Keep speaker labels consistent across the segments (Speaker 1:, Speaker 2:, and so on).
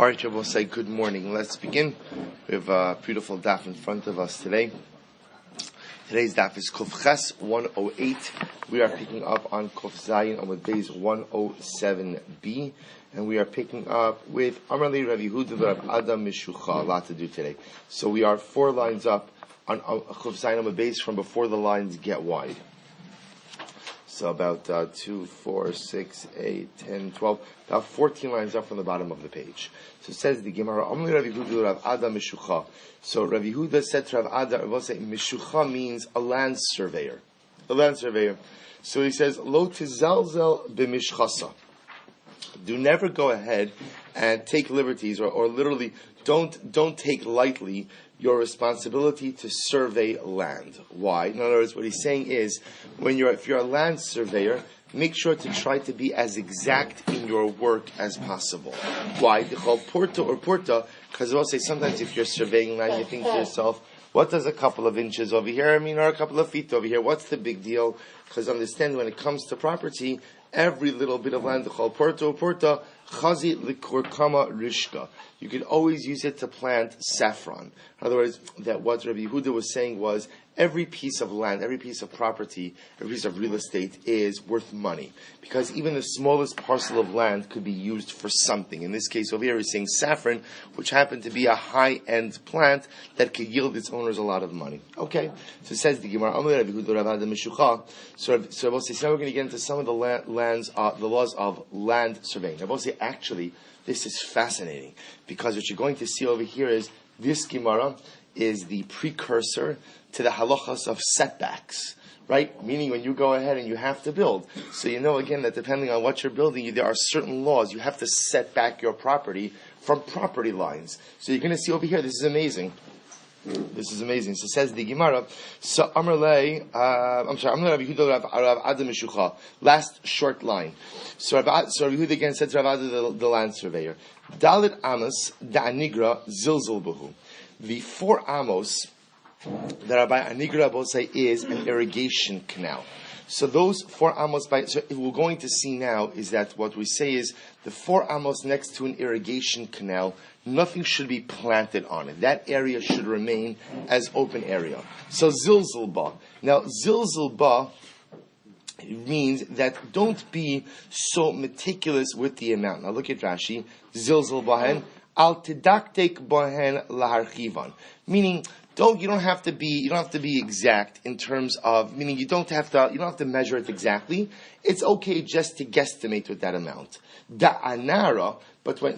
Speaker 1: All right, we'll say good morning. Let's begin. We have a beautiful daf in front of us today. Today's daf is Kuf Ches 108. We are picking up on Kuf Zayin on with base 107b, and we are picking up with Amrali Rav Yehuda Rav Adam Mishucha. A lot to do today. So we are 4 lines up on Kuf Zayin on with base from before the lines get wide. So about 2, 4, 6, 8, 10, 12, about 14 lines up from the bottom of the page. So it says the Gemara, Amli Rav Yehuda Rav Ada Mishucha. So Rav Yehuda said to Rav Ada, we'll say Mishucha means a land surveyor. A land surveyor. So he says, Lo tizalzel b'mishchasa. Do never go ahead and take liberties, or literally don't take lightly your responsibility to survey land. Why? In other words, what he's saying is, if you're a land surveyor, make sure to try to be as exact in your work as possible. Why? They call porta or porta, because I'll say sometimes if you're surveying land, you think to yourself, what does a couple of inches over here mean, or a couple of feet over here? What's the big deal? Because understand, when it comes to property, every little bit of land, called porta or porta, chazi likurkama rishka. You could always use it to plant saffron. In other words, that what Rabbi Yehuda was saying was, every piece of land, every piece of property, every piece of real estate is worth money. Because even the smallest parcel of land could be used for something. In this case over here, he's saying saffron, which happened to be a high-end plant that could yield its owners a lot of money. Okay, so it says the Gemara, so we'll say, now we're going to get into some of the the laws of land surveying. I will say, actually, this is fascinating, because what you're going to see over here is, this Gemara is the precursor to the halachas of setbacks, right? Meaning when you go ahead and you have to build. So you know again that depending on what you're building, there are certain laws. You have to set back your property from property lines. So you're going to see over here, this is amazing. This is amazing. So says the Gemara, so Amrlei, I'm Rav Yehuda Rav Adam Mishucha. Last short line. So Rav Yehuda again said to Rav Adam the land surveyor, Dalit Amos Da'anigra Zilzul Buhu. The 4 amos that are by Anigra, we'll say, is an irrigation canal. So those 4 amos, so what we're going to see now is that what we say is the 4 amos next to an irrigation canal, nothing should be planted on it. That area should remain as open area. So zilzul. Now zilzul means that don't be so meticulous with the amount. Now look at Rashi. Zilzul bahen al tidaktek bahen laharchivan. Meaning, you don't have to be exact in terms of, meaning you don't have to measure it exactly. It's okay just to guesstimate with that amount. Da'anara,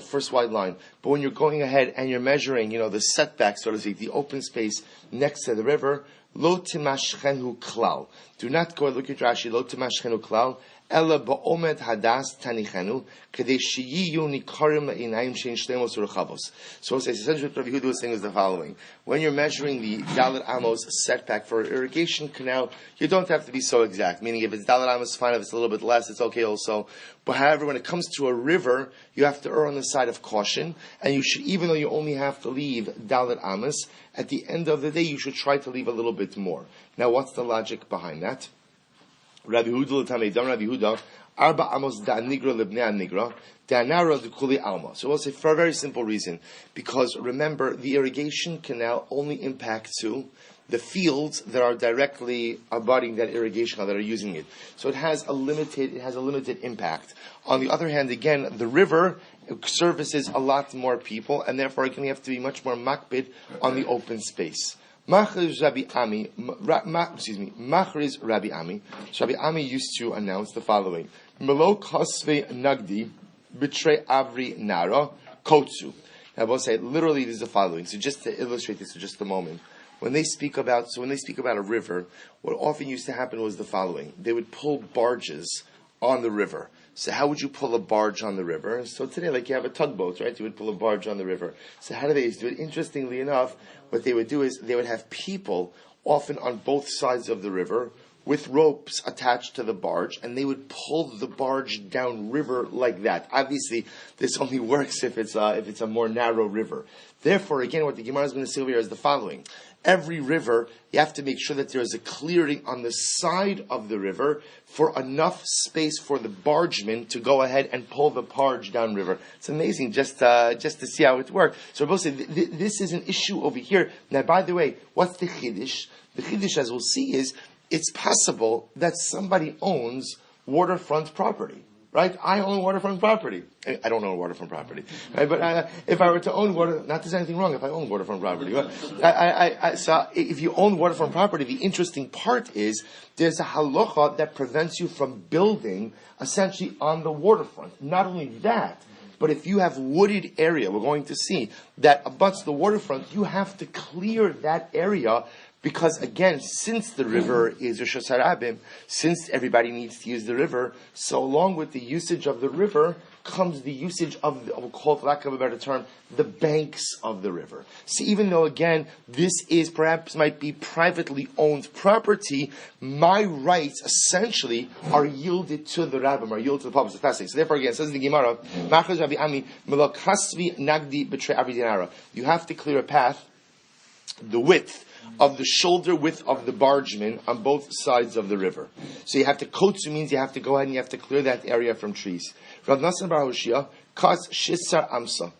Speaker 1: first wide line. But when you're going ahead and you're measuring, the setback, so to speak, the open space next to the river, lo timashchenu klal. Do not go, look at Rashi, lo timashchenu klal. Ela ba'omed hadas tanichenu kadei sheyiyu nikarim la'inayim shein shlemos u'rechavos. So essentially what Rabbi Yehuda was saying is the following. When you're measuring the Dalet Amos setback for an irrigation canal, you don't have to be so exact. Meaning if it's Dalet Amos, fine. If it's a little bit less, it's okay also. But however, when it comes to a river, you have to err on the side of caution. And you should, even though you only have to leave Dalet Amos, at the end of the day, you should try to leave a little bit more. Now, what's the logic behind that? Rabbi Yehuda l'tamei, Rabbi Yehuda, Arba Amos da'anigra libnei anigra, da'anara d'kuli alma. So we'll say for a very simple reason, because remember, the irrigation canal only impacts the fields that are directly abutting that irrigation canal that are using it. So it has a limited impact. On the other hand, again, the river services a lot more people, and therefore again, you have to be much more makbid on the open space. Machriz Rabbi Ami. So Rabbi Ami used to announce the following: Melo kasve nagdi bitrei avri nara kotsu. Now, I will say literally this is the following. So just to illustrate this for just a moment, when they speak about a river, what often used to happen was the following: they would pull barges on the river. So how would you pull a barge on the river? So today, like you have a tugboat, right? You would pull a barge on the river. So how do they do it? Interestingly enough, what they would do is they would have people often on both sides of the river with ropes attached to the barge, and they would pull the barge down river like that. Obviously, this only works if it's a more narrow river. Therefore, again, what the Gemara is going to say over here is the following. every river, you have to make sure that there is a clearing on the side of the river for enough space for the bargeman to go ahead and pull the barge downriver. It's amazing just to see how it works. So we'll say this is an issue over here. Now, by the way, what's the chiddush? The chiddush, as we'll see, is it's possible that somebody owns waterfront property. Right? I own waterfront property. I don't own waterfront property. Right? But if I were to own not that there's anything wrong if I own waterfront property. So if you own waterfront property, the interesting part is there's a halacha that prevents you from building essentially on the waterfront. Not only that, but if you have wooded area, we're going to see that abuts the waterfront, you have to clear that area. Because again, since the river is Rosh Hashanah, since everybody needs to use the river, so along with the usage of the river comes the usage of, we'll call it, for lack of a better term, the banks of the river. See, even though again, this is perhaps might be privately owned property, my rights essentially are yielded to the rabbim, are yielded to the public. It's fascinating. So therefore, again, says the Gemara, you have to clear a path, the width of the shoulder width of the bargeman on both sides of the river. So you have to, kotsu means you have to go ahead and you have to clear that area from trees. Rav Nassan bar Hoshia, kas shisar amsa.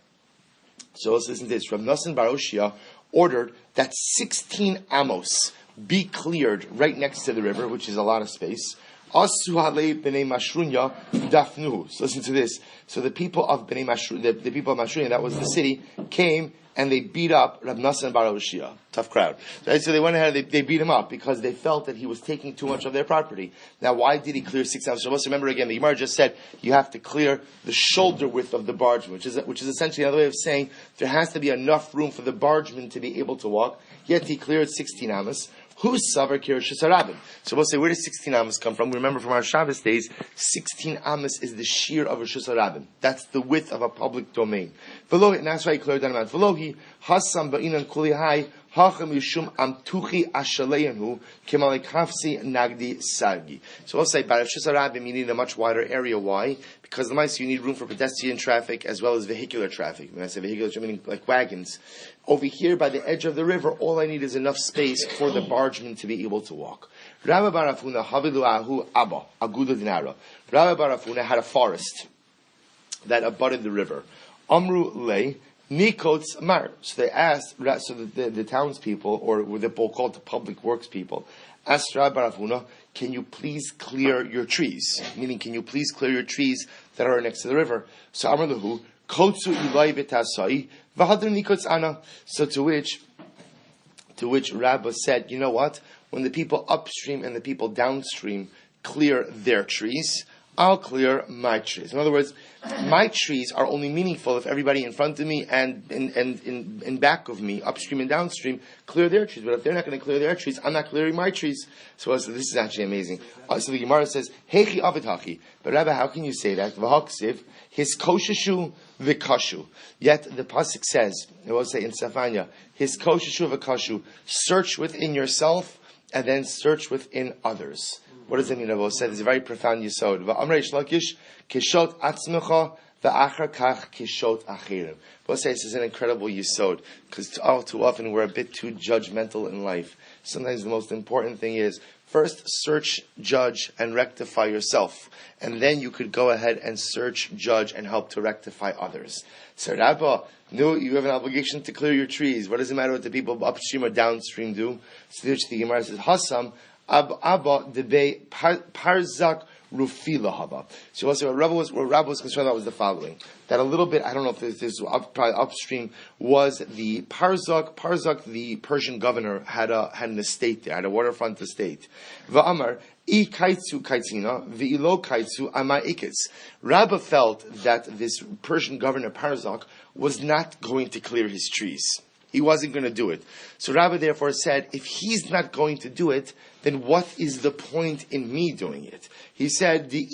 Speaker 1: So let's listen to this. Rav Nassan bar Hoshia ordered that 16 amos be cleared right next to the river, which is a lot of space. Asu halei b'nei mashrunya dafnu. So listen to this. So the people of b'nei mashrunya, the people of Mashrunya, that was the city, came and they beat up Rav Nassan bar Hoshia. Tough crowd. Right? So they went ahead and they beat him up because they felt that he was taking too much of their property. Now, why did he clear 6 ounces? So let's remember again, the Gemara just said you have to clear the shoulder width of the bargeman, which is essentially another way of saying there has to be enough room for the bargeman to be able to walk. Yet he cleared 16 amos. Who's Savar Kirish Sarabim? So we'll say, where does 16 amos come from? We remember from our Shabbos days, 16 amos is the shear of a Shusarabim. That's the width of a public domain. And that's why he cleared that amount. Velohi, Hassam Ba'inan Kulihai, Hacham Yishum Amtuchi Ashaleyanhu, Kemalekafsi Nagdi Sargi. So we'll say, by Shusarabim, you need a much wider area. Why? Because the mice, you need room for pedestrian traffic as well as vehicular traffic. When I say vehicular, I mean like wagons. Over here, by the edge of the river, all I need is enough space for the bargeman to be able to walk. Rabbi Barafuna Havilu Ahu Abba Aguda Dinara. Rabbi Barafuna had a forest that abutted the river. Amru Le Nikots Mar. So they asked, so the townspeople, or what they're called the public works people, asked Rabbi Barafuna, can you please clear your trees? Meaning, can you please clear your trees that are next to the river? So Amr Lahu, Kotsu Ilai Betasai, Vahadr Nikots Ana. So to which Rabbi said, you know what? When the people upstream and the people downstream clear their trees, I'll clear my trees. In other words, my trees are only meaningful if everybody in front of me and in back of me, upstream and downstream, clear their trees. But if they're not going to clear their trees, I'm not clearing my trees. So this is actually amazing. So the Gemara says, Hechi Avidhachi. But Rabbi, how can you say that? V'haksiv, his kosheshu v'kashu. Yet the pasuk says, it will say in Safanya, his kosheshu v'kashu, search within yourself and then search within others. What does it mean? Ravo said it's a very profound yisod. Va'amrei shlakish kishot atzmecha va'achar kach kishot achirim. Ravo says this is an incredible yisod because too often we're a bit too judgmental in life. Sometimes the most important thing is first search, judge, and rectify yourself, and then you could go ahead and search, judge, and help to rectify others. So Rabba, no, you have an obligation to clear your trees. What does it matter what the people upstream or downstream do? So the Gemara says, Hassam Abba debay parzak rufila haba. So also what Rabbi was concerned about was the following: that a little bit, I don't know if this probably upstream, was the parzak. Parzak, the Persian governor, had an estate there, had a waterfront estate. Va'amar I kaitsu kaitzina v'ilo kaitsu ama ikitz. Rabbi felt that this Persian governor Parzak was not going to clear his trees. He wasn't going to do it. So Rabbi therefore said, if he's not going to do it, then what is the point in me doing it? He said, if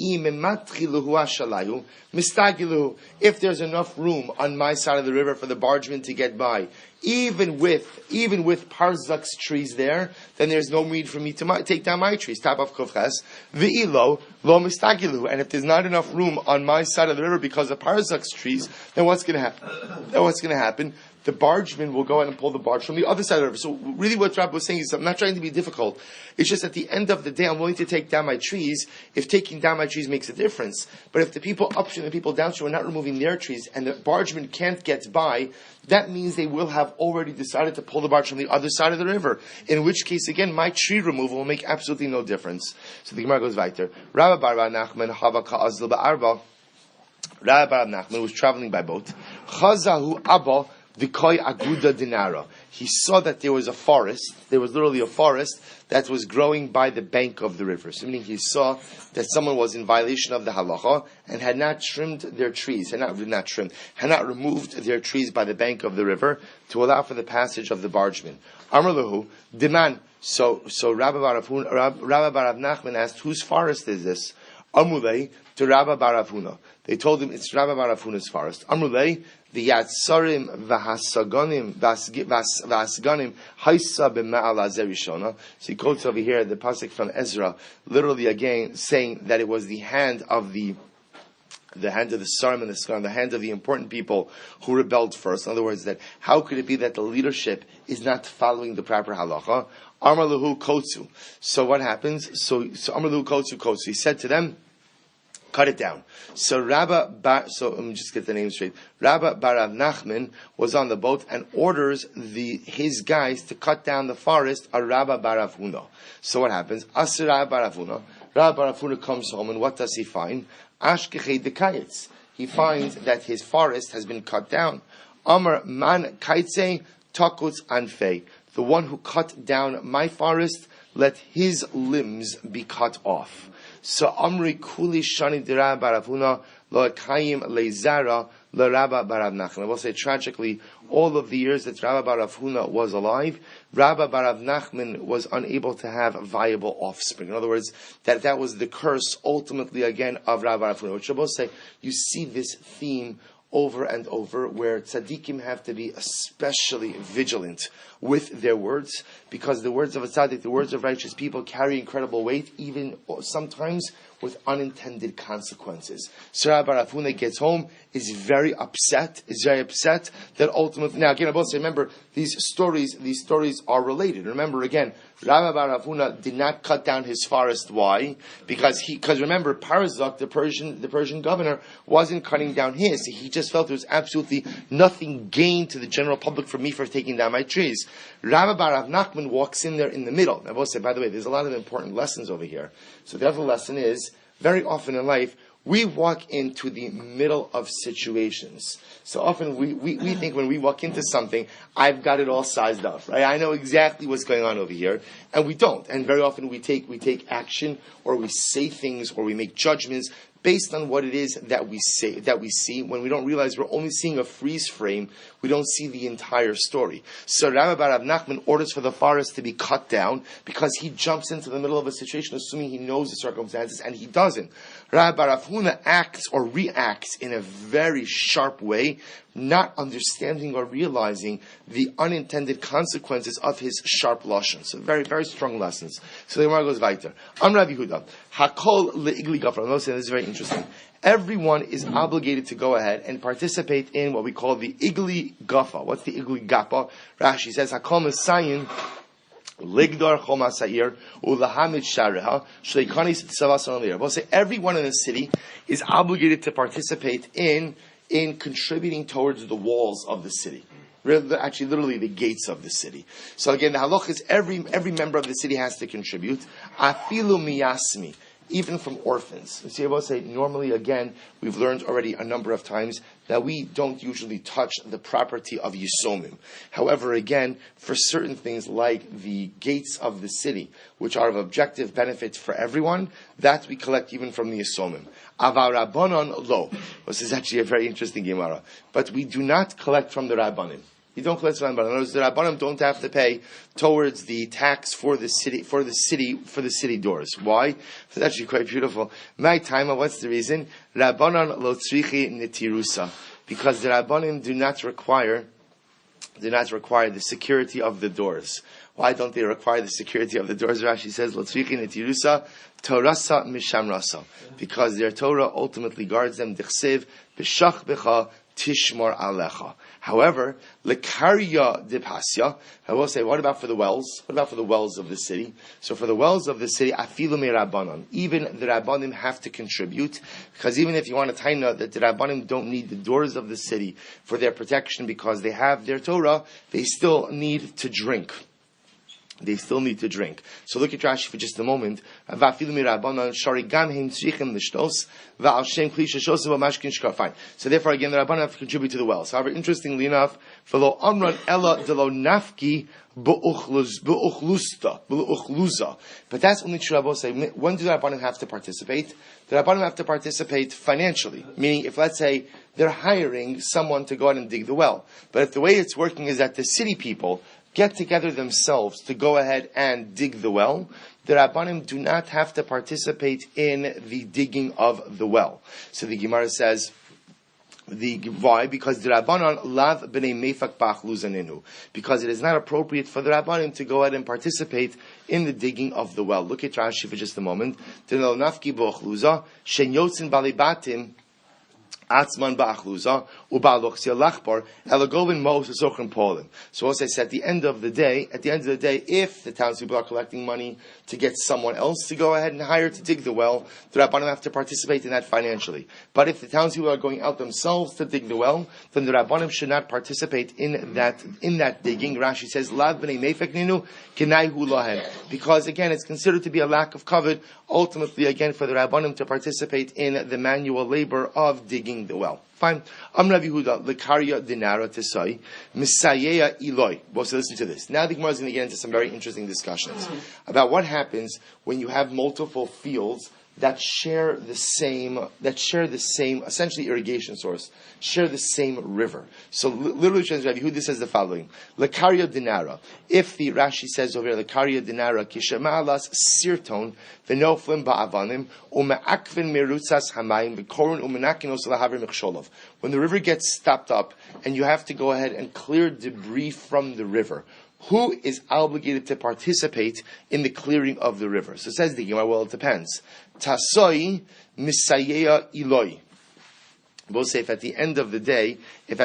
Speaker 1: there's enough room on my side of the river for the bargeman to get by, even with Parzak's trees there, then there's no need for me to take down my trees. Tap of Kofches, Ve'ilo, lo mistagilu. And if there's not enough room on my side of the river because of Parzak's trees, then what's going to happen? The bargeman will go out and pull the barge from the other side of the river. So really what Rabbi was saying is, I'm not trying to be difficult. It's just at the end of the day, I'm willing to take down my trees if taking down my trees makes a difference. But if the people upstream and the people downstream are not removing their trees and the bargeman can't get by, that means they will have already decided to pull the barge from the other side of the river. In which case, again, my tree removal will make absolutely no difference. So the Gemara goes weiter. Rabbi Bar Nachman Hava Ka'azl Ba'arba. Rabbi Bar Nachman was traveling by boat. Chazahu Abba. V'koi aguda dinara. He saw that there was a forest. There was literally a forest that was growing by the bank of the river. So meaning he saw that someone was in violation of the halacha and had not trimmed their trees, had not removed their trees by the bank of the river to allow for the passage of the bargeman. Amar lahu diman. So Rabbi Bar Nachman asked, whose forest is this? Amulei to Rabbi Bar Huna. They told him it's Rabbi Bar Huna's forest. Amulei the Yatsarim v'Hasaganim v'Hasganim Haisa b'Ma'al Azerishona. So he quotes over here the pasuk from Ezra, literally again saying that it was the hand of the hand of the Sarim and the Saganim, the hand of the important people who rebelled first. In other words, that how could it be that the leadership is not following the proper halacha? Amar Lahu Kotsu. So what happens? So Amar Lahu Kotsu. He said to them, cut it down. So let me just get the name straight. Rabbi Barav Nachman was on the boat and orders his guys to cut down the forest of Rabbi Barav Huna. So what happens? Asir Rabbi Barav Huna. Rabbi Barav Huna comes home and what does he find? Ashkechei dekayetz. He finds that his forest has been cut down. Amar man kaitze takutz anfei. The one who cut down my forest, let his limbs be cut off. So Amri Kuli Shani Dira Baravuna Lo Kayim Leizara Le Rabba Barav Nachman. I will say tragically, all of the years that Rabba Barav Huna was alive, Rabba Barav Nachman was unable to have viable offspring. In other words, that was the curse ultimately again of Rabba Barav Huna. Which I will say, you see this theme over and over, where tzaddikim have to be especially vigilant with their words, because the words of a tzaddik, the words of righteous people, carry incredible weight, even sometimes with unintended consequences. So Rabbi Barav Huna gets home, is very upset that ultimately, now again, I will say, remember, these stories are related. Remember again, Rabbi Barav Huna did not cut down his forest. Why? Because remember, Parzak, the Persian governor, wasn't cutting down his. He just felt there was absolutely nothing gained to the general public for taking down my trees. Rabbi Barav Nachman walks in there in the middle. I will say, by the way, there's a lot of important lessons over here. So the other lesson is, very often in life, we walk into the middle of situations. So often we think when we walk into something, I've got it all sized up, right? I know exactly what's going on over here, and we don't. And very often we take action, or we say things, or we make judgments based on what it is that we see, when we don't realize we're only seeing a freeze frame, we don't see the entire story. So Rabbi Barav Nachman orders for the forest to be cut down because he jumps into the middle of a situation assuming he knows the circumstances, and he doesn't. Rabbi Barav Huna acts or reacts in a very sharp way, not understanding or realizing the unintended consequences of his sharp lashon. So very, very strong lessons. So the Gemara goes weiter. Am Rabbi Yehuda, Hakol le'igli gafra. I'm saying this is very interesting. Everyone is obligated to go ahead and participate in what we call the igli gafa. What's the igli gafa? Rashi says, Hakol Mesayin Ligdar Choma Sa'ir Ulahamid Shareha Shleikanis Tzavas Onlir. We'll say everyone in the city is obligated to participate in contributing towards the walls of the city. Actually, literally the gates of the city. So again, the halach is every member of the city has to contribute. Afilu miyasmi. Even from orphans. See, I will say, normally, again, we've learned already a number of times that we don't usually touch the property of Yisomim. However, again, for certain things like the gates of the city, which are of objective benefit for everyone, that we collect even from the Yisomim. Avar Rabbanon lo. This is actually a very interesting Gemara. But we do not collect from the Rabbanim. You don't collect Rabbanim. In other words, the Rabbanim don't have to pay towards the tax for the city doors. Why? It's actually quite beautiful. My time, what's the reason? Rabbanan lo tzrichi netirusa. Because the Rabbanim do not require the security of the doors. Why don't they require the security of the doors? Rashi says, lo tzrichi netirusa, torasa mishamrasa. Because their Torah ultimately guards them. Dichsev, b'shach becha, tishmor alecha. However, lekarya dipasya, I will say, what about for the wells? What about for the wells of the city? So for the wells of the city, afilu me rabbanon. Even the rabbanim have to contribute, because even if you want to taina that the rabbanim don't need the doors of the city for their protection because they have their Torah, they still need to drink. They still need to drink. So look at Rashi for just a moment. Fine. So therefore, again, the Rabbanan have to contribute to the wells. However, interestingly enough, when do But that's only true, when do the Rabbanan have to participate? The Rabbanan have to participate financially. Meaning, if let's say they're hiring someone to go out and dig the well. But if the way it's working is that the city people get together themselves to go ahead and dig the well, the Rabbanim do not have to participate in the digging of the well. So the Gemara says, why? Because the Rabbanon lav b'nei mefak ba'achluzaninu. Because it is not appropriate for the Rabbanim to go ahead and participate in the digging of the well. Look at Rashi for just a moment. T'nel nafki bo'achluza, shen yotzin balibatim, Atzman ba'achluza u'ba'lochsia lachbar elagovin mos zochrim polim. So also I said at the end of the day, if the townspeople are collecting money to get someone else to go ahead and hire to dig the well, the Rabbanim have to participate in that financially. But if the townspeople are going out themselves to dig the well, then the Rabbanim should not participate in that digging. Rashi says, Lav b'nei mefek ninu kenai hu lahem. Because again, it's considered to be a lack of kavod, ultimately again for the Rabbanim to participate in the manual labor of digging the well. Fine. Rav Yehuda lekarya dinara tesai misayeya iloi. Well, so listen to this. Now the Gemara is going to get into some very interesting discussions about what happens when you have multiple fields that share the same, essentially irrigation source, share the same river. So literally, Rav Yehuda says the following: lekarya dinara. If the Rashi says over here, lekarya dinara kishemalas sirton v'noflim ba'avanim u'me'akvin merutzas hamayim v'korun u'menakinos lahaver mechsholov. When the river gets stopped up and you have to go ahead and clear debris from the river, who is obligated to participate in the clearing of the river? So says the Gemara, well, it depends. Tasoi misayeya iloi. We'll say if at the end of the day, I'm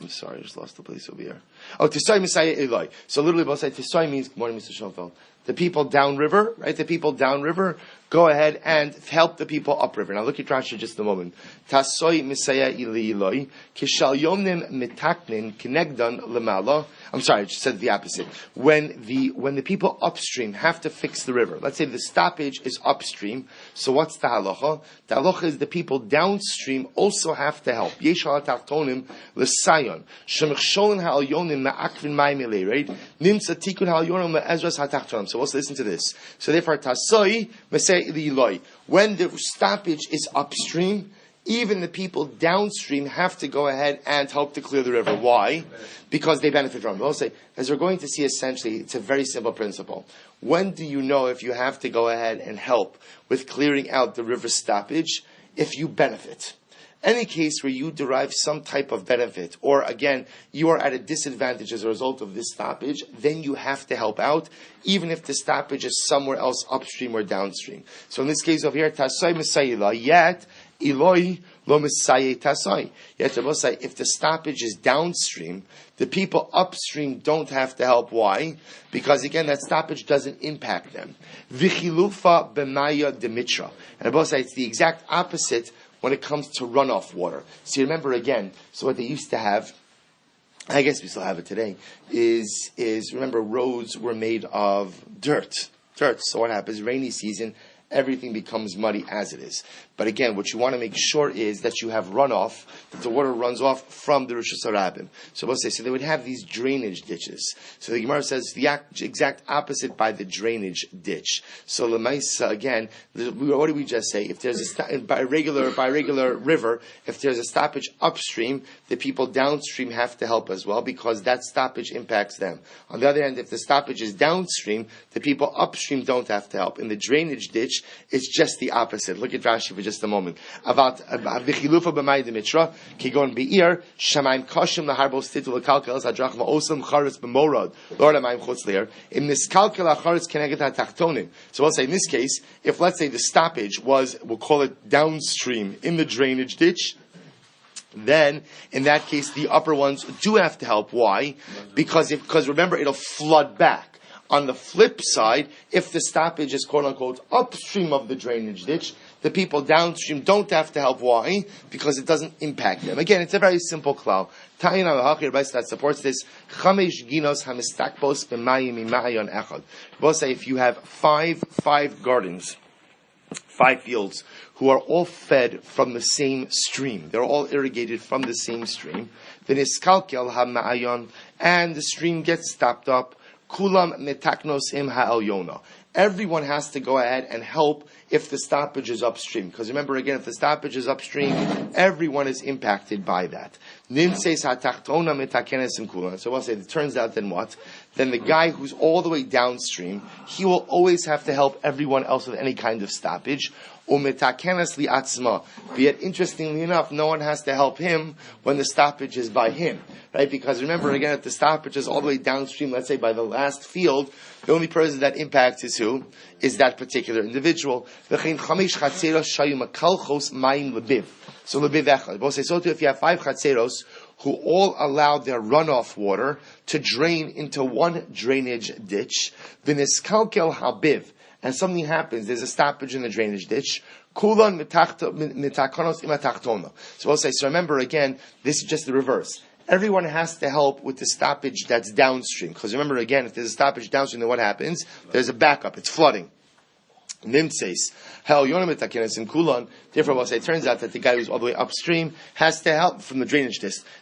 Speaker 1: sorry, I just lost the place over here. Oh, Tisai Messiah Eloi. So literally we'll say Tisai means, good morning, Mr. Schoenfeld. The people downriver, right? The people downriver, go ahead and help the people upriver. Now look at Rashi just a moment. Tasoi Messiah Eloi, Kishal Yomnim Mitaknin, Kinegdan Lemala. I'm sorry, I just said the opposite. When the people upstream have to fix the river, let's say the stoppage is upstream, so what's the halacha? The halacha is the people downstream also have to help. Yesh ha'atachtonim l'sayon. Shemechsholin ha'alyonim ma'akvin ma'imilei, right? Nimsa tikun ha'alyonim ma'ezras ha'atachtonim. So let's listen to this. So therefore, tasoi mesei iloi. When the stoppage is upstream, even the people downstream have to go ahead and help to clear the river. Why? Because they benefit from it. We'll say, as we're going to see essentially, it's a very simple principle. When do you know if you have to go ahead and help with clearing out the river stoppage? If you benefit. Any case where you derive some type of benefit, or again, you are at a disadvantage as a result of this stoppage, then you have to help out, even if the stoppage is somewhere else upstream or downstream. So in this case over here, Tasai Mesayila, yet, Eloi lo Messiah Tasai. Yet I will say, if the stoppage is downstream, the people upstream don't have to help. Why? Because again, that stoppage doesn't impact them. Vichilufa b'maya demitra. And I will say, it's the exact opposite when it comes to runoff water. So you remember again, so what they used to have, I guess we still have it today, is remember roads were made of dirt. So what happens, rainy season, everything becomes muddy as it is. But again, what you want to make sure is that you have runoff, that the water runs off from the Rishus Harabim. So we'll say, so they would have these drainage ditches. So the Gemara says the exact opposite by the drainage ditch. So Lemaisa, again, what did we just say? If there's by a regular river, if there's a stoppage upstream, the people downstream have to help as well, because that stoppage impacts them. On the other hand, if the stoppage is downstream, the people upstream don't have to help. In the drainage ditch, it's just the opposite. Look at Rashi for just a moment. About v'chilufa b'may demitra kigon be'ir shamayim kashim laharbos titul kalkelas hadrach va'osam charetz b'morad lord amayim chutz leir in this kalkel hacharetz keneget hatachtonim. So we'll say in this case, if let's say the stoppage was, we'll call it downstream in the drainage ditch, then in that case the upper ones do have to help. Why? Because remember, it'll flood back. On the flip side, if the stoppage is quote unquote upstream of the drainage ditch, the people downstream don't have to help. Why? Because it doesn't impact them. Again, it's a very simple klal. Tayin al-hachir that supports this. Chamesh ginos hamistakbos b'mayim imayon echad. We'll say if you have five gardens, 5 fields, who are all fed from the same stream, they're all irrigated from the same stream, then iskalkel ha-ma'ayon, and the stream gets stopped up. Kulam metaknos im ha'elyona. Everyone has to go ahead and help if the stoppage is upstream. Because remember again, if the stoppage is upstream, everyone is impacted by that. Nimseis ha'tachtona metakenes im kulam. So we'll say, it turns out then what? Then the guy who's all the way downstream, he will always have to help everyone else with any kind of stoppage. Umetakenes li'atzma. Yet, interestingly enough, no one has to help him when the stoppage is by him. Right? Because remember again, if the stoppage is all the way downstream, let's say by the last field, the only person that impacts is who? Is that particular individual. So too, if you have 5 chatzeros who all allow their runoff water to drain into one drainage ditch, v'niskalkel habiv, and something happens, there's a stoppage in the drainage ditch, kulan mitakonos imatachtona. So we'll say, so remember again, this is just the reverse. Everyone has to help with the stoppage that's downstream. Because remember again, if there's a stoppage downstream, then what happens? There's a backup, it's flooding. Nimtzeis, hell Yomi mitakenes im kulan. Therefore, we'll say it turns out that the guy who's all the way upstream has to help from the drainage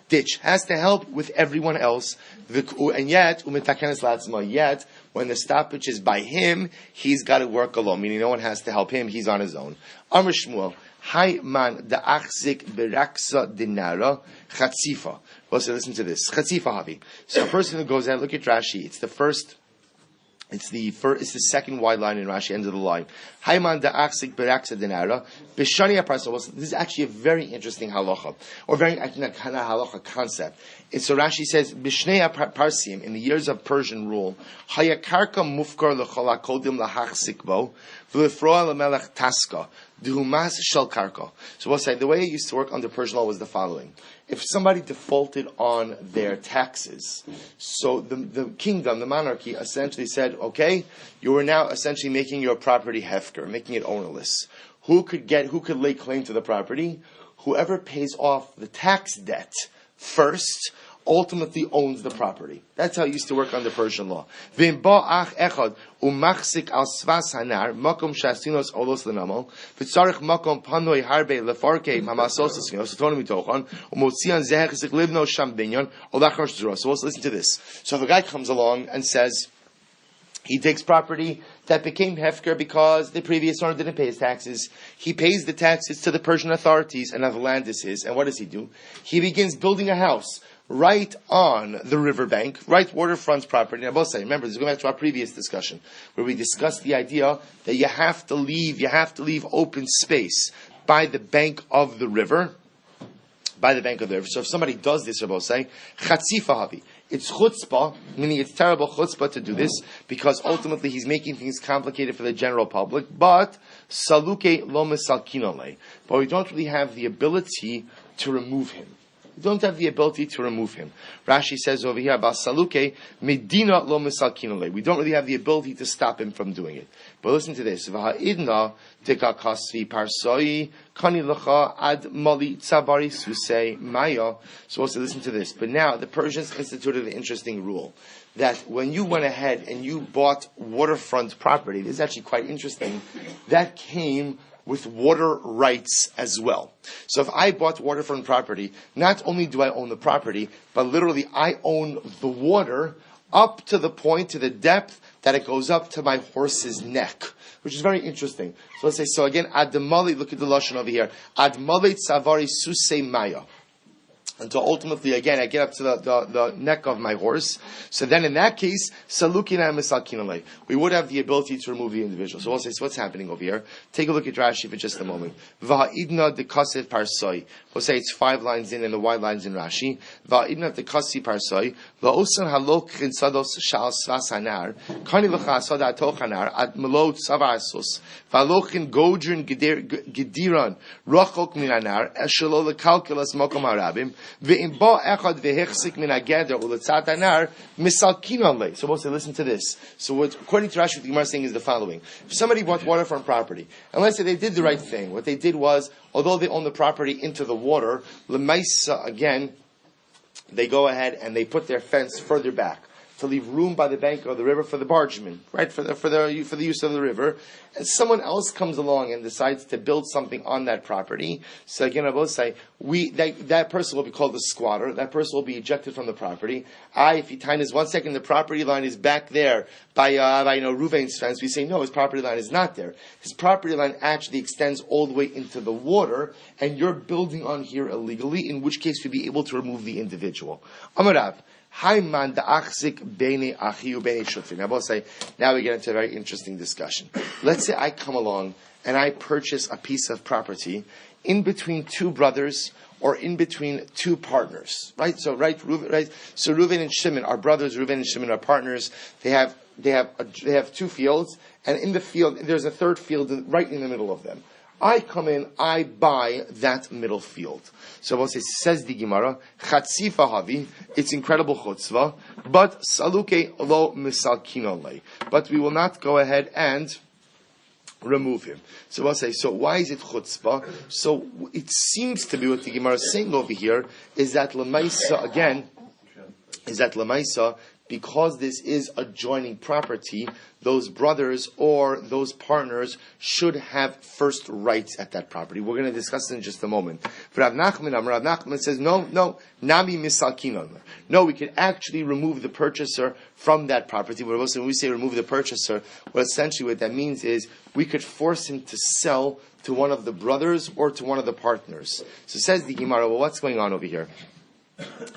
Speaker 1: ditch, has to help with everyone else. And yet, umitakenes latzma, yet when the stoppage is by him, he's got to work alone, meaning no one has to help him, he's on his own. Amr Shmuel, Hai man da achzik beraksa dinara chatzifa. Well, so listen to this. Chatzifa havi. So a person who goes out, look at Rashi. It's the second wide line in Rashi, end of the line. Hayman da'achzik beraksa denara b'shani aparsa. This is actually a very interesting halacha, or very halacha concept. So Rashi says b'shnei parsim, in the years of Persian rule, hayakarka mufkar l'chol hakodim lahachzik bo v'lefroa l'melech taska d'humas shel karka. So we'll say the way it used to work under Persian law was the following. If somebody defaulted on their taxes, so the kingdom, the monarchy, essentially said, okay, you are now essentially making your property hefker, making it ownerless. Who could lay claim to the property? Whoever pays off the tax debt first ultimately owns the property. That's how it used to work under Persian law. So if a guy comes along and says, he takes property that became hefker because the previous owner didn't pay his taxes. He pays the taxes to the Persian authorities, and now the land is his. And what does he do? He begins building a house right on the riverbank, right waterfront property. Now, both say, remember, this is going back to our previous discussion, where we discussed the idea that you have to leave open space by the bank of the river. So if somebody does this, Rabbi say, chatzifa havi. It's chutzpah, meaning it's terrible chutzpah to do this, because ultimately he's making things complicated for the general public, but saluke lo mesalkinole. But we don't really have the ability to remove him. We don't have the ability to remove him. Rashi says over here about saluke medina lo mesalkinole. We don't really have the ability to stop him from doing it. But listen to this: v'ha'idna dekakasvi parsoi kani lecha ad mali tzabari susei maya. So also listen to this. But now the Persians instituted an interesting rule that when you went ahead and you bought waterfront property, this is actually quite interesting. That came with water rights as well. So if I bought waterfront property, not only do I own the property, but literally I own the water up to the point, to the depth that it goes up to my horse's neck, which is very interesting. So let's say, so again, Admali, look at the Lashon over here. Admali tzavari susei maya. Until ultimately, again, I get up to the neck of my horse. So then in that case, salukina misalkinale, we would have the ability to remove the individual. So we'll say, so what's happening over here? Take a look at Rashi for just a moment. Va'idna de kasev parsoi. We'll say it's 5 lines in and the wide lines in Rashi. Va'idna de kasi parsoi. La'osan halok in sados shal sasanar. Kani l'chasad atochanar. Ad melot savasus. Va'lochin godrin gediran. Rachok minanar. Eshelo lekalkilas mokom harabim. So we'll say, listen to this. So what, according to Rashi, what the Gemara is saying is the following. If somebody bought waterfront property, and let's say they did the right thing, what they did was, although they own the property into the water, Lemaisa, again, they go ahead and they put their fence further back to leave room by the bank of the river for the bargemen, right? For the use of the river. And someone else comes along and decides to build something on that property. So again, I will say, that person will be called a squatter. That person will be ejected from the property. If you time is 1 second, the property line is back there by Ruvain's fence. We say, no, his property line is not there. His property line actually extends all the way into the water, and you're building on here illegally, in which case you'll be able to remove the individual. Amarav. Now we get into a very interesting discussion. Let's say I come along and I purchase a piece of property in between 2 brothers or in between 2 partners, right? So Reuven and Shimon are brothers. Reuven and Shimon are partners. They have 2 fields, and in the field there's a 3rd field right in the middle of them. I come in, I buy that middle field. So we'll say, says the Gemara, Chatzifa havi, it's incredible chutzvah, but saluke lo misalkinole. But we will not go ahead and remove him. So we'll say, so why is it chutzvah? So it seems to be what the Gemara is saying over here, is that lemaisa, again, because this is adjoining property, those brothers or those partners should have first rights at that property. We're going to discuss it in just a moment. Rav Nachman says, no, nami misalkinon. No, we can actually remove the purchaser from that property. When we say remove the purchaser, essentially what that means is we could force him to sell to one of the brothers or to one of the partners. So says the Gemara, well, what's going on over here?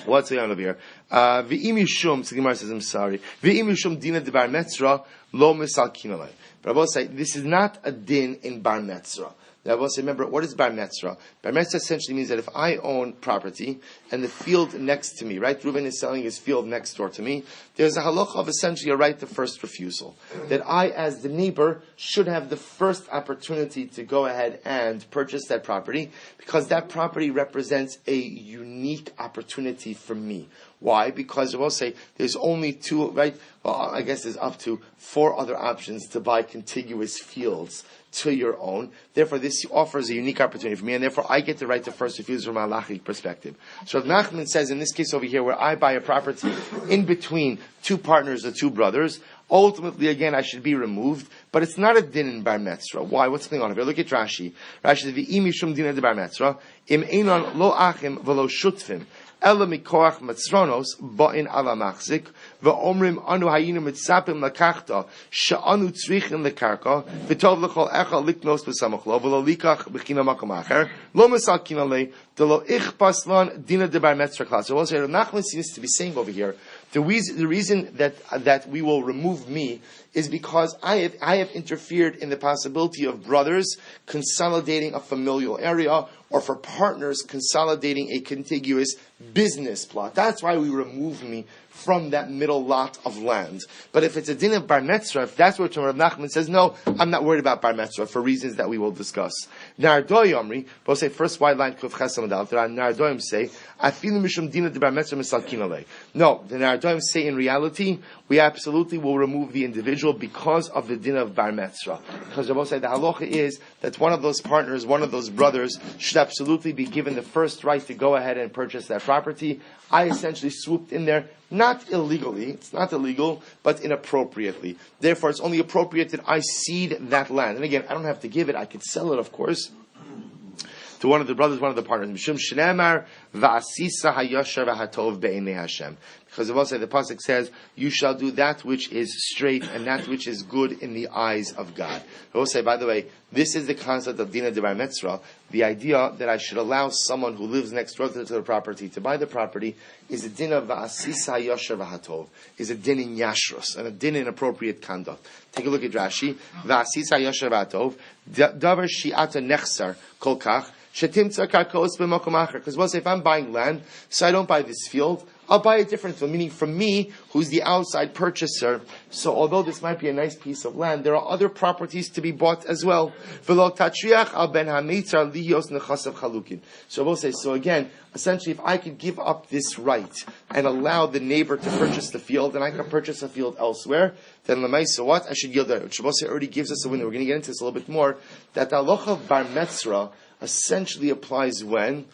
Speaker 1: What's going on over here? V'im yishum, so the Gemara says, I'm sorry. V'im yishum dina de bar metzra lo misalkinolai. But I will say, this is not a din in bar metzra. Now I will say, remember, what is bar metzra? Bar metzra essentially means that if I own property and the field next to me, right, Reuven is selling his field next door to me, there's a halacha of essentially a right to first refusal. That I, as the neighbor, should have the first opportunity to go ahead and purchase that property, because that property represents a unique opportunity for me. Why? Because I will say there's only 2, right? Well, I guess there's up to 4 other options to buy contiguous fields to your own. Therefore, this offers a unique opportunity for me, and therefore I get the right to first refusal from a halachic perspective. So Rav Nachman says, in this case over here, where I buy a property in between 2 partners or 2 brothers, ultimately, again, I should be removed, but it's not a din in bar metzra. Why? What's going on here? Look at Rashi. Rashi says, "V'im yishum din de bar metzra, im einon lo achim v'lo shutfim." Ela mikoach matzronos ba'in ala machzik ve'omrim anu hayinu mitzapim lakachta she'anu tzrichin lekarka v'tov l'chol echa liknos b'samachlo v'lo likach b'china makom acher lo misalkin alei d'lo ichpas lan dina de bar metzra klas. So also, Nachman seems to be saying over here, the reason that we will remove me is because I have interfered in the possibility of brothers consolidating a familial area, or for partners consolidating a contiguous business plot. That's why we remove me from that middle lot of land. But if it's a din of bar metzra, if that's what Rav Nachman says, no, I'm not worried about bar metzra for reasons that we will discuss. Nardoy Omri, we'll say first wide line Kuf Chesam Adal. Nardoyim say, Afilu mishum dina de bar metzra misalkinalei. No, the Nardoyim say in reality, we absolutely will remove the individual because of the din of bar metzra. Because Rabbi say the halacha is that one of those partners, one of those brothers, should absolutely be given the first right to go ahead and purchase that property. I essentially swooped in there, not illegally. illegally, it's not illegal, but inappropriately. Therefore, it's only appropriate that I cede that land. And again, I don't have to give it, I could sell it, of course, to one of the brothers, one of the partners. Mishum shenemar va'asisa hayashar v'hatov be'enei Hashem. Because the pasuk says, "You shall do that which is straight and that which is good in the eyes of God." I will say, by the way, this is the concept of dina debar metzra. The idea that I should allow someone who lives next door to the property to buy the property is a din of va'asisa hayashar v'hatov, is a din in yashrus, and a din in appropriate conduct. Take a look at Rashi. Va'asisa hayashar v'hatov davar shi'ata nechsar kolkach. Because we'll say if I'm buying land, so I don't buy this field, I'll buy a different field, meaning from me, who's the outside purchaser. So although this might be a nice piece of land, there are other properties to be bought as well. So we'll say, so again, essentially if I could give up this right and allow the neighbor to purchase the field, and I can purchase a field elsewhere, then so what? I should yield that. Shabbos already gives us a window. We're going to get into this a little bit more, that the halacha of bar metzra essentially applies when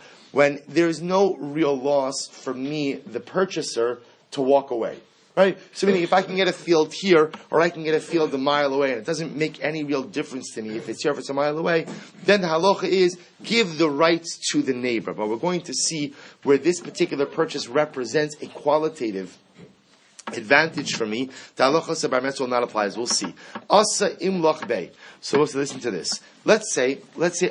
Speaker 1: there's no real loss for me, the purchaser, to walk away. Right? So meaning if I can get a field here, or I can get a field a mile away, and it doesn't make any real difference to me if it's here, if it's a mile away, then the halacha is give the rights to the neighbor. But we're going to see where this particular purchase represents a qualitative advantage for me. The halacha of bar metzra will not apply, as we'll see. Asa imloch bei. So listen to this. Let's say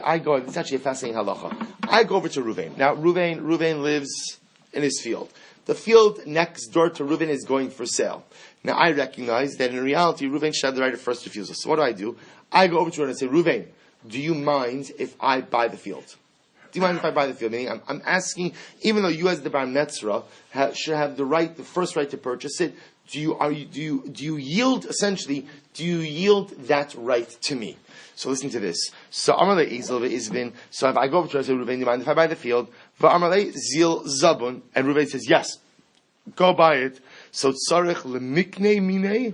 Speaker 1: I go. It's actually a fascinating halacha. I go over to Ruvain. Now Ruvain lives in his field. The field next door to Ruvain is going for sale. Now I recognize that in reality Ruvain should have the right of first refusal. So what do? I go over to Ruvain and say, Ruvain, do you mind if I buy the field? Do you mind if I buy the field? Meaning, I'm asking, even though you as the bar metzra should have the first right to purchase it, do you yield, essentially, do you yield that right to me? So listen to this. So Amarle Ezel ve'izvin. So if I go over to her and say, Ruvain, do you mind if I buy the field? Va'amarle zil zabun. And Ruvain says, yes, go buy it. So tzarech lemikne minei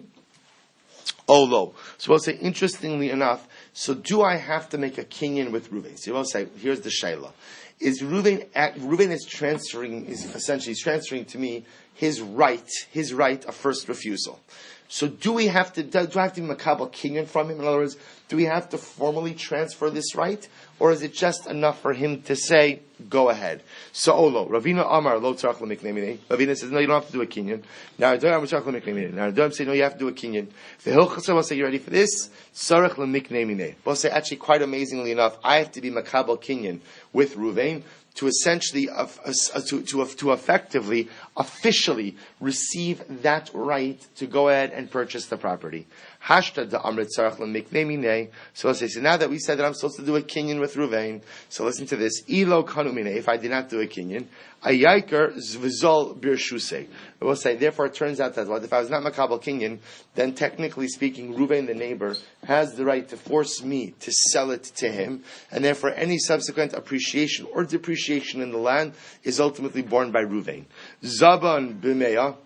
Speaker 1: olo. So we'll say, interestingly enough, so do I have to make a kinyan with Ruvain? So we'll say, here's the shayla. Ruvain is transferring to me his right of first refusal. So do I have to be makabel kinyan from him? In other words, do we have to formally transfer this right? Or is it just enough for him to say, go ahead? So, Olo, Ravina Amar, lo tzarach lemikne. Ravina says, no, you don't have to do a kinyan. Now, I'm saying, no, you have to do a kinyan. The Hilchasa will say, you ready for this? Tzarach lemikne. We'll say, actually, quite amazingly enough, I have to be makabel kinyan with Ruvain to essentially, to effectively, officially receive that right to go ahead and purchase the property. Hashta da amrit tzarach lemikne minei. So let's say, so now that we said that I'm supposed to do a kinyan with Ruvain, so listen to this. Ilo kanu minei. If I did not do a kinyan, ayaykar zvizol birshusei. I will say, therefore, it turns out that if I was not makabel kinyan, then technically speaking, Ruvain, the neighbor, has the right to force me to sell it to him, and therefore any subsequent appreciation or depreciation in the land is ultimately borne by Ruvain. Zaban b'meya.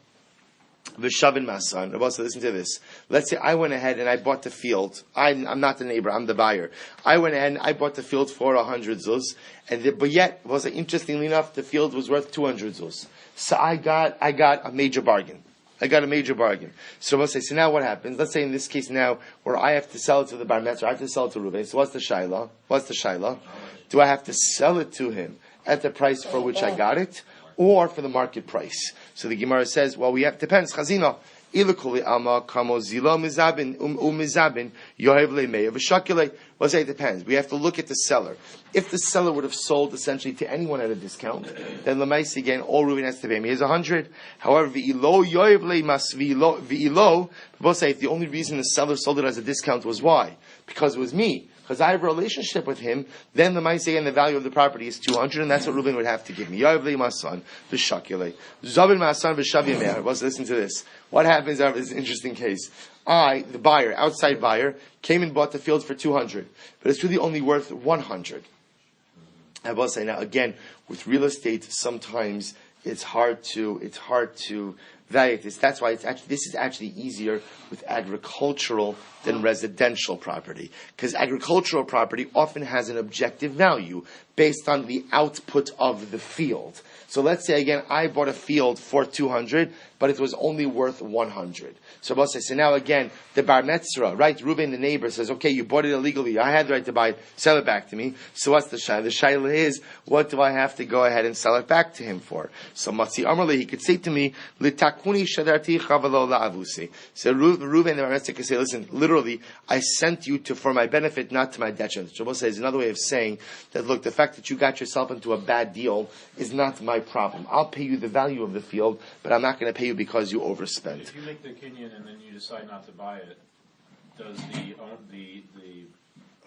Speaker 1: V'shavin masan. Also, listen to this. Let's say I went ahead and I bought the field. I'm not the neighbor. I'm the buyer. I went ahead and I bought the field for 100 zuz, but yet, interestingly enough, the field was worth 200 zuz. So I got a major bargain. So we'll say, so now what happens? Let's say in this case now, where I have to sell it to the bar metzra, I have to sell it to Ruvain. So what's the shayla? Do I have to sell it to him at the price for which I got it, or for the market price? So the Gemara says, well, depends. Chazina. We'll say it depends. We have to look at the seller. If the seller would have sold essentially to anyone at a discount, then Lamaisi again, all Reuven has to pay me is 100. However, we'll say if the only reason the seller sold it as a discount was why? Because it was me. Because I have a relationship with him, then the Maisei and the value of the property is 200, and that's what Reuven would have to give me. Listen to this. What happens out of this interesting case? I, the buyer, outside buyer, came and bought the field for 200, but it's really only worth 100. I will say now again, with real estate, sometimes it's hard to That's why this is actually easier with agricultural than residential property. Because agricultural property often has an objective value based on the output of the field. So let's say again, I bought a field for 200, but it was only worth 100. So Rabbi says, so now again, the bar metzra, right? Reuven, the neighbor, says, okay, you bought it illegally. I had the right to buy it. Sell it back to me. So what's the shayla? The shayla is, what do I have to go ahead and sell it back to him for? So Matzi Amarli, he could say to me, Litakuni shadarti chavalo la'avusi. So Reuven, the bar metzra, could say, listen, literally, I sent you for my benefit, not to my detriment. Rabbi says, another way of saying that, look, the fact that you got yourself into a bad deal is not my problem. I'll pay you the value of the field, but I'm not going to pay you because you overspent.
Speaker 2: If you make the kinyan and then you decide not to buy it, does the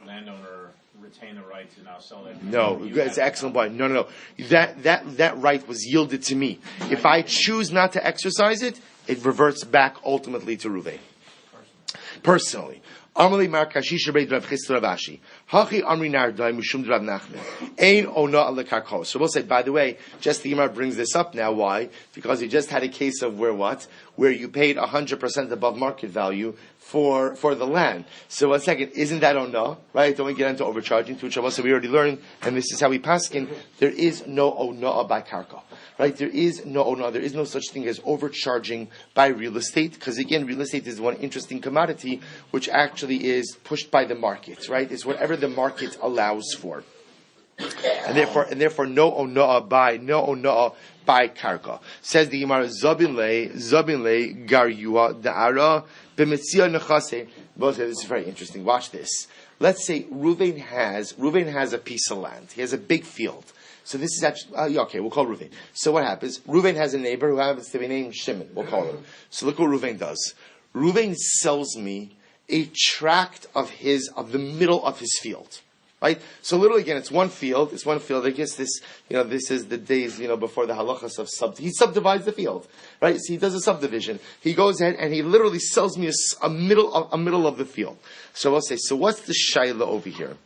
Speaker 2: landowner retain the right to now sell that?
Speaker 1: No, it's an excellent point. No. That right was yielded to me. If I choose not to exercise it, it reverts back ultimately to Reuven. Personally. Amali Mar Kashish Rav Chisda Rav Ashi. Hachi Amri Nardai Mushum Rav Nachman. Ein Ona Al Karkos. So we'll say, by the way, just the Gemara brings this up now. Why? Because you just had a case of where you paid 100% above market value for the land. So one second, isn't that Ona? Right? Don't we get into overcharging? To which we already learned, and this is how we paskin. There is no Ona by Karka. Right? There is no such thing as overcharging by real estate, because again, real estate is one interesting commodity which actually is pushed by the market, right? It's whatever the market allows for. And therefore no ona'a by karka. Says the Gemara, Zabin gar yua da'ara b'metzia nechase. Both this is very interesting. Watch this. Let's say Reuven has a piece of land. He has a big field. So this is actually, okay, we'll call Reuven. So what happens? Reuven has a neighbor who happens to be named Shimon. We'll call him. So look what Reuven does. Reuven sells me a tract of the middle of his field. Right? So literally again, it's one field. I guess this is the days, before the halachas of he subdivides the field. Right? So he does a subdivision. He goes ahead and he literally sells me a middle of the field. So I'll say, so what's the shayla over here?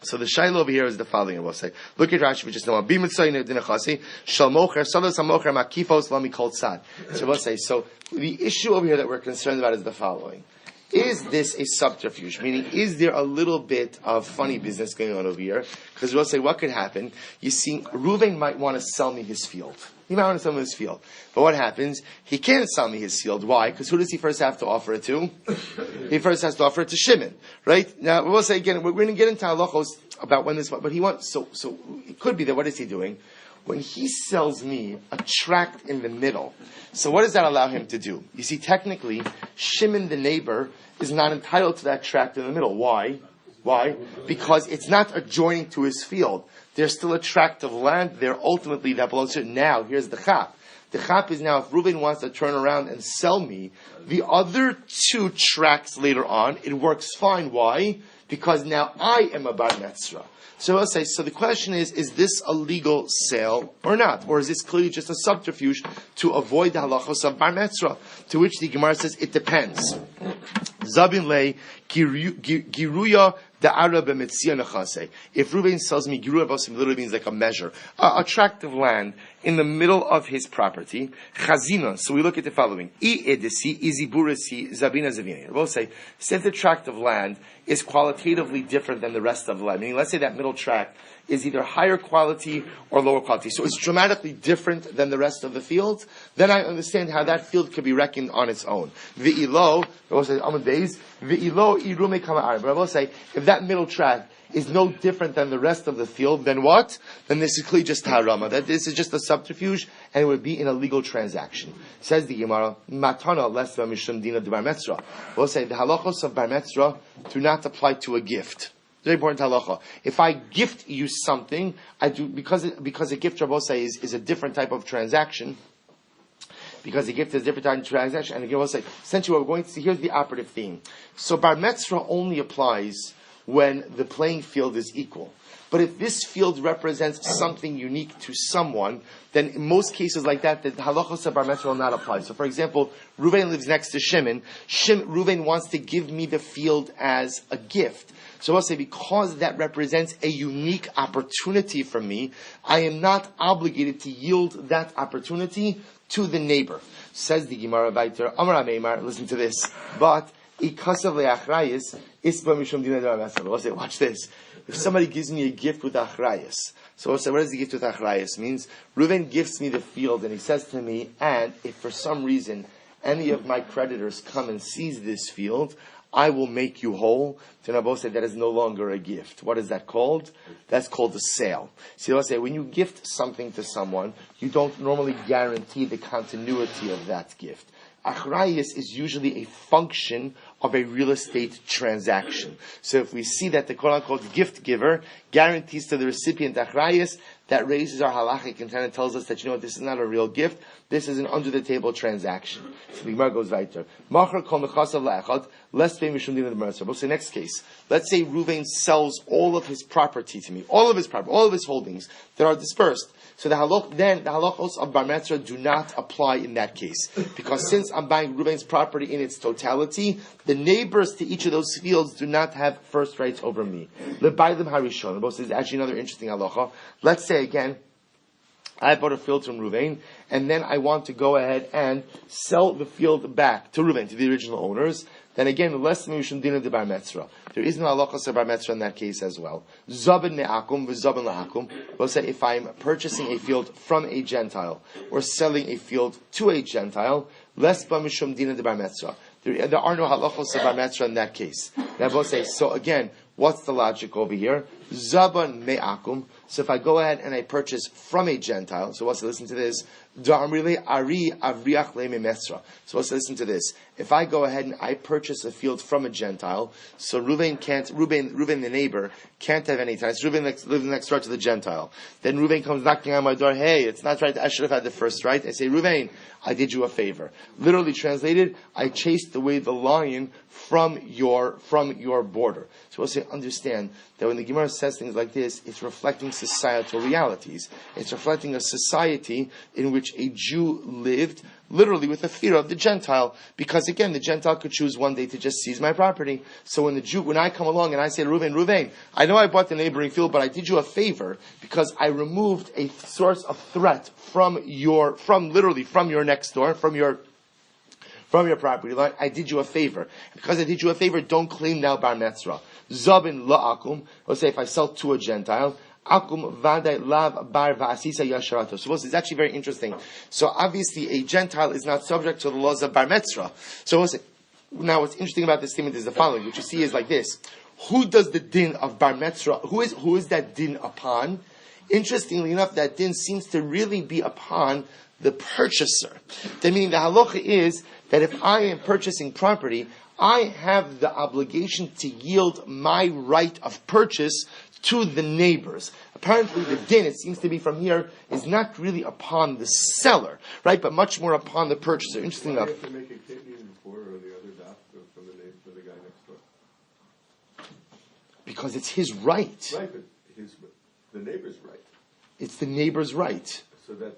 Speaker 1: So the shayla over here is the following. I will say, look at Rashi. We just know. So we'll say. So the issue over here that we're concerned about is the following: is this a subterfuge? Meaning, is there a little bit of funny business going on over here? Because we'll say, what could happen? You see, Reuven might want to sell me his field. He might want to sell me his field. But what happens? He can't sell me his field. Why? Because who does he first have to offer it to? He first has to offer it to Shimon. Right? Now, we'll say again, we're going to get into halachos about when this, but he wants, so it could be that what is he doing? When he sells me a tract in the middle, so what does that allow him to do? You see, technically, Shimon, the neighbor, is not entitled to that tract in the middle. Why? Because it's not adjoining to his field. There's still a tract of land there ultimately that belongs to him. Now, here's the chap. The chap is now, if Reuven wants to turn around and sell me the other two tracts later on, it works fine. Why? Because now I am a bar metzra. So I'll say, so the question is this a legal sale or not? Or is this clearly just a subterfuge to avoid the halachos of bar metzra? To which the Gemara says, it depends. Zabin lei giruya da'ara b'metzia nechase. If Reuven sells me giruya b'osim, literally means like a measure, a tract of land in the middle of his property, chazina. So we look at the following: I edisi iziburisi zabina zavina. We'll say, since the tract of land is qualitatively different than the rest of the land, meaning let's say that middle tract is either higher quality or lower quality, so it's dramatically different than the rest of the field, then I understand how that field could be reckoned on its own. V'ilo, I will say, v'ilo irume kama. But I will say, if that middle tract is no different than the rest of the field, then what? Then this is clearly just harama. That this is just a subterfuge, and it would be in a legal transaction. Says the Gemara, matana less mishum dina de bar metzra. We'll say the halachos of bar metzra do not apply to a gift. Very important halacha. If I gift you something, I do because a gift, Rabbi say, is a different type of transaction. Because a gift is a different type of transaction, and again, we'll say, essentially, what we're going to see here's the operative theme. So bar metzra only applies when the playing field is equal. But if this field represents something unique to someone, then in most cases like that, the halachos of bar metzra will not apply. So for example, Reuven lives next to Shimon. Reuven wants to give me the field as a gift. So I'll say, because that represents a unique opportunity for me, I am not obligated to yield that opportunity to the neighbor. Says the Gemara Vayter, Amar Ameimar, listen to this. But, ikasav le'achrayis, isba mishum dinah d'Bar Metzia. We'll say, watch this. If somebody gives me a gift with achrayis, so we'll say, what does the gift with achrayis? Means, Reuven gifts me the field, and he says to me, and if for some reason any of my creditors come and seize this field, I will make you whole. So Nabo said that is no longer a gift. What is that called? That's called a sale. So I'll say when you gift something to someone, you don't normally guarantee the continuity of that gift. Achrayis is usually a function of a real estate transaction. So if we see that the quote-unquote gift giver guarantees to the recipient achrayis, that raises our halachic intent and tells us that, this is not a real gift, this is an under-the-table transaction. So the Gemara goes weiter. Let's say next case. Let's say Reuven sells all of his property to me, all of his holdings that are dispersed. So the halachos of Bar Metzia do not apply in that case. Because since I'm buying Reuven's property in its totality, the neighbors to each of those fields do not have first rights over me. Lebaylim harishon. This is actually another interesting halacha. Let's say again, I bought a field from Reuven, and then I want to go ahead and sell the field back to Reuven, to the original owners. Then again, less mishum dinah de Bar Metzia. There is no halachos of Bar Metzia in that case as well. Zabin me'akum v'zabin la'akum. We'll say if I'm purchasing a field from a Gentile or selling a field to a Gentile, less mishum dinah de Bar Metzia. There are no halachos of Bar Metzia in that case. Now we'll say, so again, what's the logic over here? Zaban me'akum. So if I go ahead and I purchase from a Gentile, so let's listen to this. So let's listen to this. If I go ahead and I purchase a field from a Gentile, so Reuven the neighbor can't have any ties. Reuven lives next door to the Gentile. Then Reuven comes knocking on my door. Hey, it's not right. I should have had the first right. I say, Reuven, I did you a favor. Literally translated, I chased away the lion from your border. So we'll say, understand that when the Gemara says things like this, it's reflecting societal realities. It's reflecting a society in which a Jew lived literally with the fear of the Gentile, because again, the Gentile could choose one day to just seize my property. So when I come along and I say, Reuven, I know I bought the neighboring field, but I did you a favor because I removed a source of threat from your next door, from your property line. I did you a favor. Because I did you a favor, don't claim now Bar Metzia. Zabin la'akum. Let's say if I sell to a Gentile, akum vaday lav bar va'asisa yasharato. So it's actually very interesting. So obviously a Gentile is not subject to the laws of Bar Metzia. So now what's interesting about this statement is the following. What you see is like this. Who does the din of Bar Metzia? Who is that din upon? Interestingly enough, that din seems to really be upon the purchaser. That meaning the halacha is that if I am purchasing property, I have the obligation to yield my right of purchase to the neighbors. Apparently the din, it seems to be from here, is not really upon the seller, right, but much more upon the purchaser. Interesting enough.
Speaker 3: Do you have to make a kidney before or the other daf from the guy next door?
Speaker 1: Because it's his right.
Speaker 3: Right, but the neighbor's right.
Speaker 1: It's the neighbor's right.
Speaker 3: So that's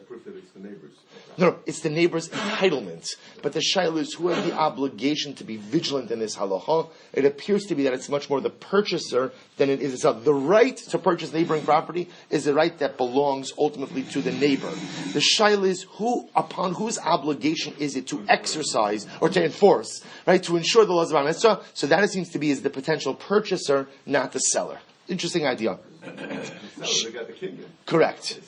Speaker 3: proof that it's the neighbor's.
Speaker 1: No, it's the neighbor's entitlement. But the shaila is who has the obligation to be vigilant in this halacha. It appears to be that it's much more the purchaser than it is itself. The right to purchase neighboring property is a right that belongs ultimately to the neighbor. The shaila is upon whose obligation is it to exercise or to enforce, right? To ensure the laws of Bar Metzia. So that it seems to be is the potential purchaser, not the seller. Interesting idea.
Speaker 3: They got the kingdom.
Speaker 1: Correct.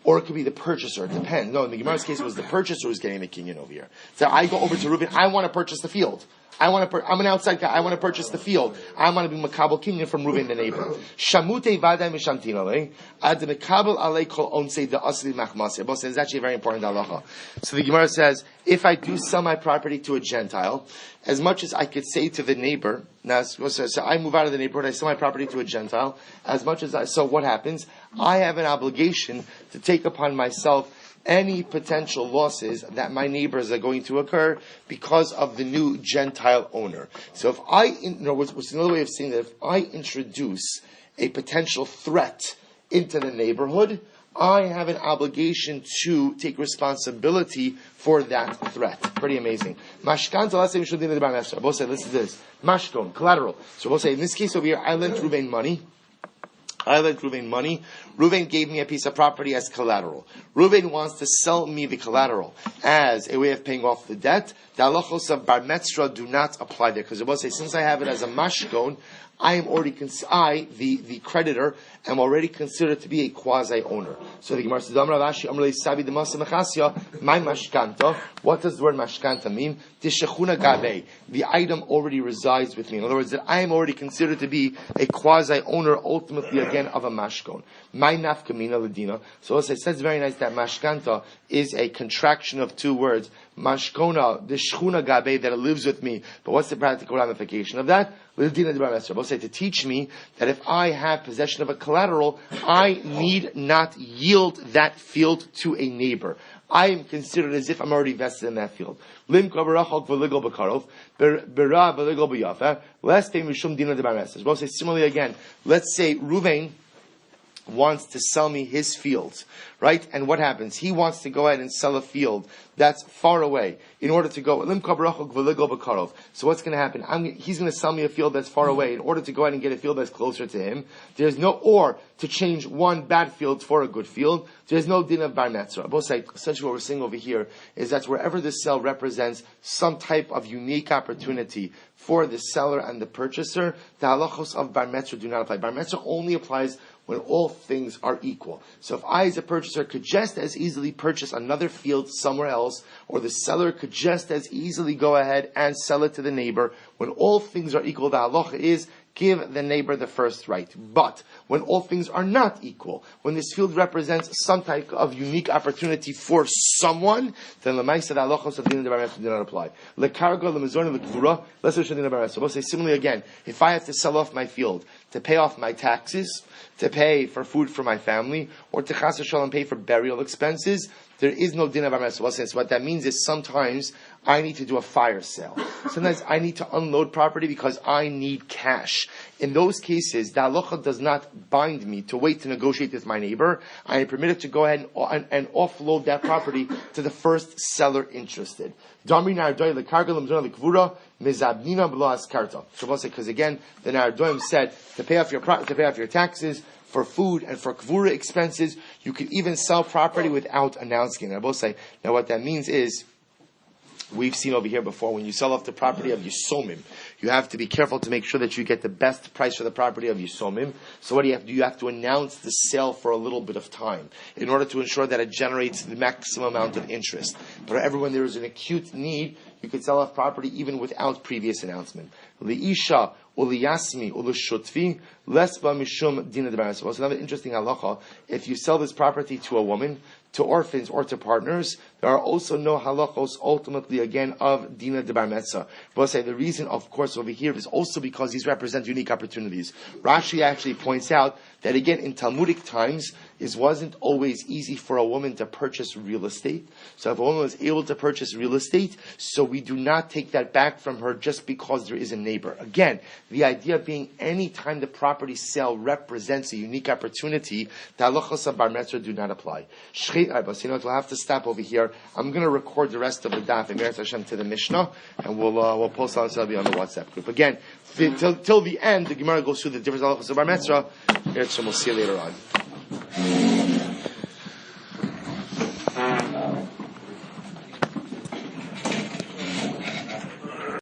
Speaker 1: Or it could be the purchaser. It depends. No, in the Gemara's case, it was the purchaser who's getting the kinyan over here. So I go over to Reuven. I want to purchase the field. I'm an outside guy. I want to purchase the field. I want to be makabel kinyan from Reuven the neighbor. Shamute vaday mishamtin ad makabel alei kol onsei da asli machmaseh. Both is actually a very important halacha. So the Gemara says, if I do sell my property to a Gentile, as much as I could say to the neighbor, now, so I move out of the neighborhood, I sell my property to a Gentile, so what happens? I have an obligation to take upon myself any potential losses that my neighbors are going to occur because of the new Gentile owner. So what's another way of saying that if I introduce a potential threat into the neighborhood, I have an obligation to take responsibility for that threat. Pretty amazing. Mashkan, both say, listen to this. Mashkon, collateral. So we'll say, in this case over here, I lent Reuven money. I lent Reuven money. Reuven gave me a piece of property as collateral. Reuven wants to sell me the collateral as a way of paying off the debt. The halachos of bar metzra do not apply there, because it will say, since I have it as a mashkon, I am already the creditor, am already considered to be a quasi-owner. So the Gemara says, my mashkanta. What does the word mashkanta mean? The item already resides with me. In other words, that I am already considered to be a quasi-owner, ultimately again of a mashkon. My nafkamina ladina. So it says very nice that mashkanta is a contraction of two words. Mashkona, the shchuna gabe, that it lives with me. But what's the practical ramification of that? To teach me that if I have possession of a collateral, I need not yield that field to a neighbor. I am considered as if I'm already vested in that field. Last say similarly again. Let's say Reuven wants to sell me his fields, right? And what happens? He wants to go ahead and sell a field that's far away in order to go. So what's going to happen? He's going to sell me a field that's far away in order to go ahead and get a field that's closer to him. There's no, or to change one bad field for a good field. There's no din of bar metzra. Both say, essentially what we're saying over here is that wherever the sale represents some type of unique opportunity for the seller and the purchaser, the halachos of bar metzra do not apply. Bar metzra only applies when all things are equal. So if I as a purchaser could just as easily purchase another field somewhere else, or the seller could just as easily go ahead and sell it to the neighbor, when all things are equal, the halacha is give the neighbor the first right. But when all things are not equal, when this field represents some type of unique opportunity for someone, then the ma'aseh halachos of din bar metzra do not apply. Lekargo lemezorah lekvura. Let's say din bar metzra. We'll say similarly again. If I have to sell off my field to pay off my taxes, to pay for food for my family, or to chas v'shalom pay for burial expenses, there is no din of bar metzra. So what that means is sometimes I need to do a fire sale. Sometimes I need to unload property because I need cash. In those cases, the halacha does not bind me to wait to negotiate with my neighbor. I am permitted to go ahead and offload that property to the first seller interested. Because again, the Nardoim said to pay off your taxes, for food and for kvura expenses, you could even sell property without announcing it. I both say, now what that means is, we've seen over here before, when you sell off the property of Yisomim, you have to be careful to make sure that you get the best price for the property of Yisomim. So what do you have to do? You have to announce the sale for a little bit of time in order to ensure that it generates the maximum amount of interest. But when there is an acute need, you could sell off property even without previous announcement. Li'isha uliyasmi ulishutfi lesba mishum dina de bar metzra. It's another interesting halacha. If you sell this property to a woman, to orphans, or to partners, there are also no halachos ultimately again of dina de bar metzra. But say the reason, of course, over here is also because these represent unique opportunities. Rashi actually points out that again in Talmudic times, it wasn't always easy for a woman to purchase real estate. So if a woman was able to purchase real estate, so we do not take that back from her just because there is a neighbor. Again, the idea being any time the property sale represents a unique opportunity, the halachos of bar metzra do not apply. We'll have to stop over here. I'm going to record the rest of the daf in Meretz Hashem to the Mishnah, and we'll post on the WhatsApp group. Again, till the end, the Gemara goes through the different halachos of bar metzra. We'll see you later on.